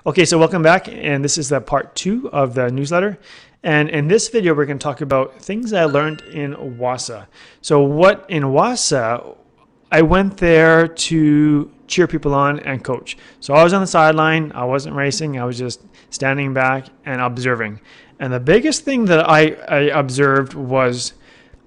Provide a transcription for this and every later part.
Okay, so welcome back, and this is the part 2 of the newsletter. And in this video, we're going to talk about things I learned in Wasa. So what in Wasa, I went there to cheer people on and coach. So I was on the sideline, I wasn't racing, I was just standing back and observing. And the biggest thing that I observed was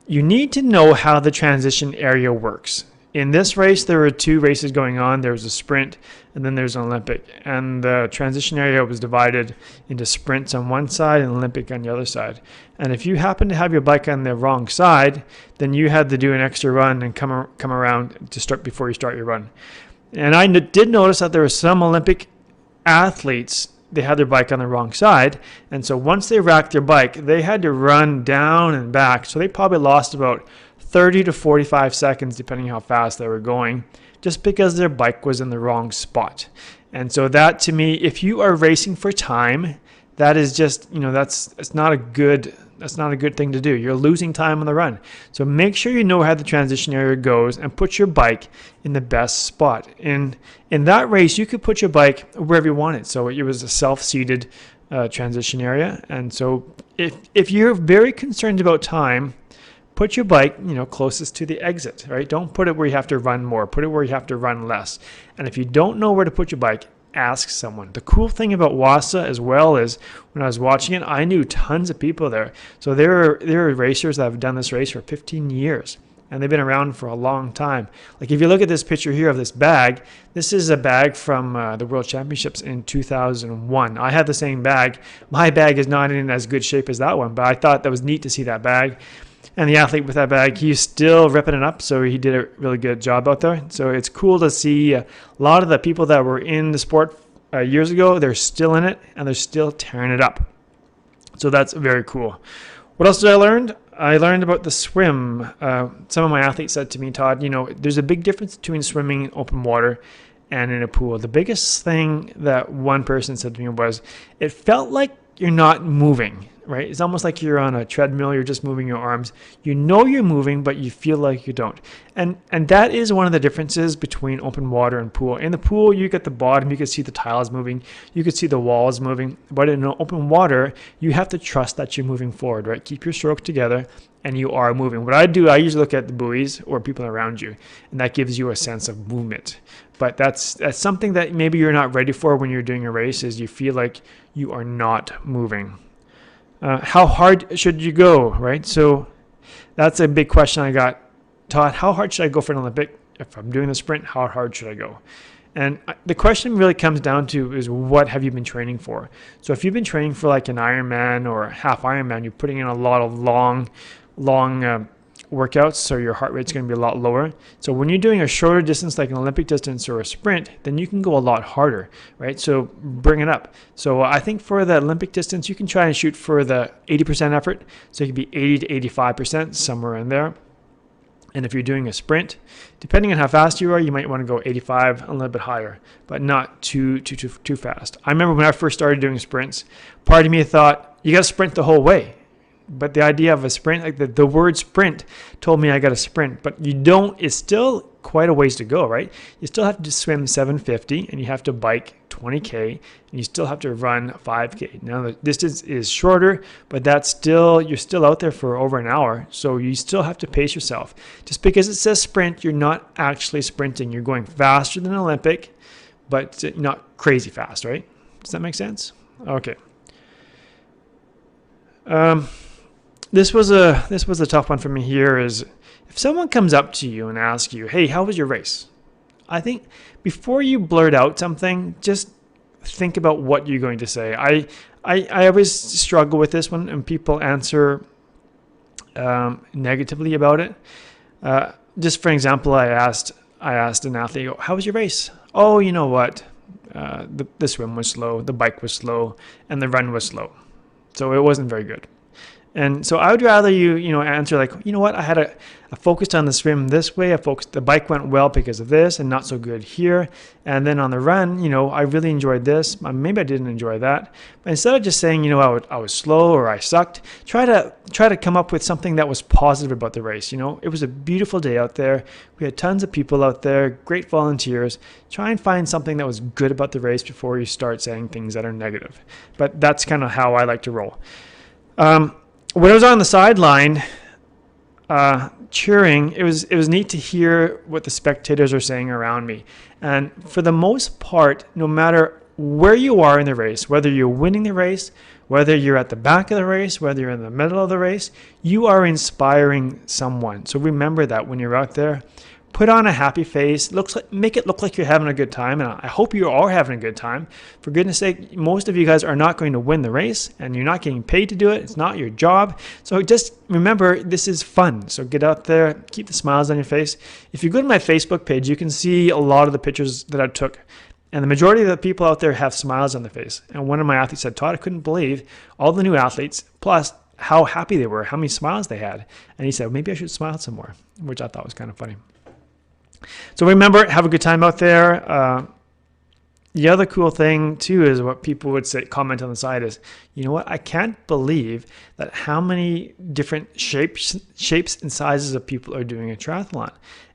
you need to know how the transition area works. In this race, there were 2 races going on. There was a sprint and then there's an Olympic. And the transition area was divided into sprints on one side and Olympic on the other side. And if you happen to have your bike on the wrong side, then you had to do an extra run and come around to start before you start your run. And I did notice that there were some Olympic athletes, they had their bike on the wrong side. And so once they racked their bike, they had to run down and back. So they probably lost about 30 to 45 seconds, depending how fast they were going, just because their bike was in the wrong spot. And so that, to me, if you are racing for time, that is just, that's not a good thing to do. You're losing time on the run. So make sure you know how the transition area goes and put your bike in the best spot. In that race, you could put your bike wherever you wanted. So it was a self-seated transition area. And so if you're very concerned about time, put your bike, closest to the exit, right? Don't put it where you have to run more. Put it where you have to run less. And if you don't know where to put your bike, ask someone. The cool thing about Wasa as well is when I was watching it, I knew tons of people there. So there are racers that have done this race for 15 years. And they've been around for a long time. Like if you look at this picture here of this bag, this is a bag from the World Championships in 2001. I had the same bag. My bag is not in as good shape as that one, but I thought that was neat to see that bag. And the athlete with that bag, he's still ripping it up, so he did a really good job out there. So it's cool to see a lot of the people that were in the sport years ago, they're still in it, and they're still tearing it up. So that's very cool. What else did I learn? I learned about the swim. Some of my athletes said to me, Todd, there's a big difference between swimming in open water and in a pool. The biggest thing that one person said to me was, it felt like you're not moving. Right? It's almost like you're on a treadmill, you're just moving your arms. You know you're moving, but you feel like you don't. And that is one of the differences between open water and pool. In the pool, you get the bottom, you can see the tiles moving, you can see the walls moving. But in open water, you have to trust that you're moving forward, right? Keep your stroke together and you are moving. What I do, I usually look at the buoys or people around you, and that gives you a sense of movement. But that's something that maybe you're not ready for when you're doing a race, is you feel like you are not moving. How hard should you go, right? So that's a big question I got. Todd, how hard should I go for an Olympic? If I'm doing the sprint, how hard should I go? And the question really comes down to is, what have you been training for? So if you've been training for like an Ironman or a half Ironman, you're putting in a lot of long workouts, so your heart rate's going to be a lot lower. So when you're doing a shorter distance like an Olympic distance or a sprint, then you can go a lot harder, right? So bring it up. So I think for the Olympic distance, you can try and shoot for the 80% effort. So it could be 80 to 85%, somewhere in there. And if you're doing a sprint, depending on how fast you are, you might want to go 85, a little bit higher, but not too fast. I remember when I first started doing sprints, part of me thought, you got to sprint the whole way. But the idea of a sprint, like the word sprint told me I got to sprint, but you don't, it's still quite a ways to go, right? You still have to swim 750 and you have to bike 20K and you still have to run 5K. Now the distance is shorter, but you're still out there for over an hour. So you still have to pace yourself. Just because it says sprint, you're not actually sprinting. You're going faster than Olympic, but not crazy fast, right? Does that make sense? Okay. This was a tough one for me here. Is if someone comes up to you and asks you, hey, how was your race? I think before you blurt out something, just think about what you're going to say. I always struggle with this one, and people answer negatively about it. Just for example, I asked an athlete, how was your race? Oh, you know what? The swim was slow, the bike was slow, and the run was slow. So it wasn't very good. And so I would rather you answer like, you know what, I focused on the swim this way. The bike went well because of this and not so good here. And then on the run, I really enjoyed this. Maybe I didn't enjoy that. But instead of just saying, I was slow or I sucked, try to come up with something that was positive about the race. It was a beautiful day out there. We had tons of people out there, great volunteers. Try and find something that was good about the race before you start saying things that are negative. But that's kind of how I like to roll. When I was on the sideline cheering, it was neat to hear what the spectators are saying around me. And for the most part, no matter where you are in the race, whether you're winning the race, whether you're at the back of the race, whether you're in the middle of the race, you are inspiring someone. So remember that when you're out there. Put on a happy face. Make it look like you're having a good time, and I hope you are having a good time. For goodness sake, most of you guys are not going to win the race, and you're not getting paid to do it. It's not your job. So just remember, this is fun. So get out there, keep the smiles on your face. If you go to my Facebook page, you can see a lot of the pictures that I took. And the majority of the people out there have smiles on their face. And one of my athletes said, Todd, I couldn't believe all the new athletes, plus how happy they were, how many smiles they had. And he said, maybe I should smile some more, which I thought was kind of funny. So remember, have a good time out there. The other cool thing too is what people would say, comment on the side is, you know what, I can't believe that how many different shapes and sizes of people are doing a triathlon.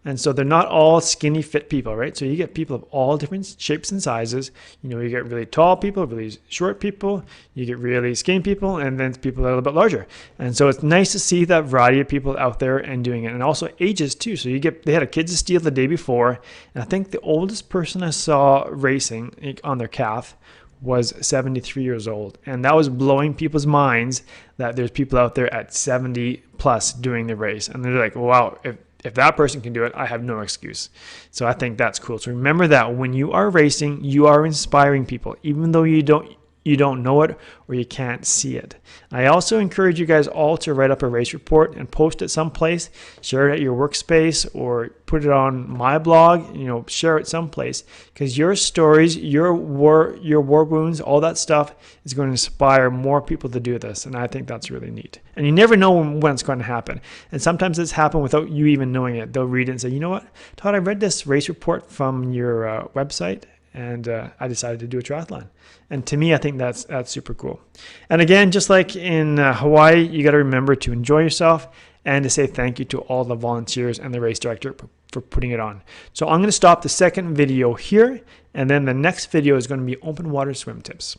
And so they're not all skinny fit people, right? So you get people of all different shapes and sizes. You get really tall people, really short people, you get really skinny people, and then people that are a little bit larger. And so it's nice to see that variety of people out there and doing it, and also ages too. So they had a kids of steel the day before, and I think the oldest person I saw racing on their calf was 73 years old. And that was blowing people's minds that there's people out there at 70 plus doing the race. And they're like, wow, if that person can do it, I have no excuse. So I think that's cool. So remember that when you are racing, you are inspiring people, even though you don't know it or you can't see it. I also encourage you guys all to write up a race report and post it someplace, share it at your workspace or put it on my blog, share it someplace, because your stories, your war wounds, all that stuff is going to inspire more people to do this. And I think that's really neat. And you never know when it's going to happen. And sometimes it's happened without you even knowing it. They'll read it and say, you know what, Todd, I read this race report from your website, and I decided to do a triathlon. And to me, I think that's super cool. And again, just like in Hawaii, you got to remember to enjoy yourself and to say thank you to all the volunteers and the race director for putting it on. So I'm going to stop the second video here, and then the next video is going to be open water swim tips.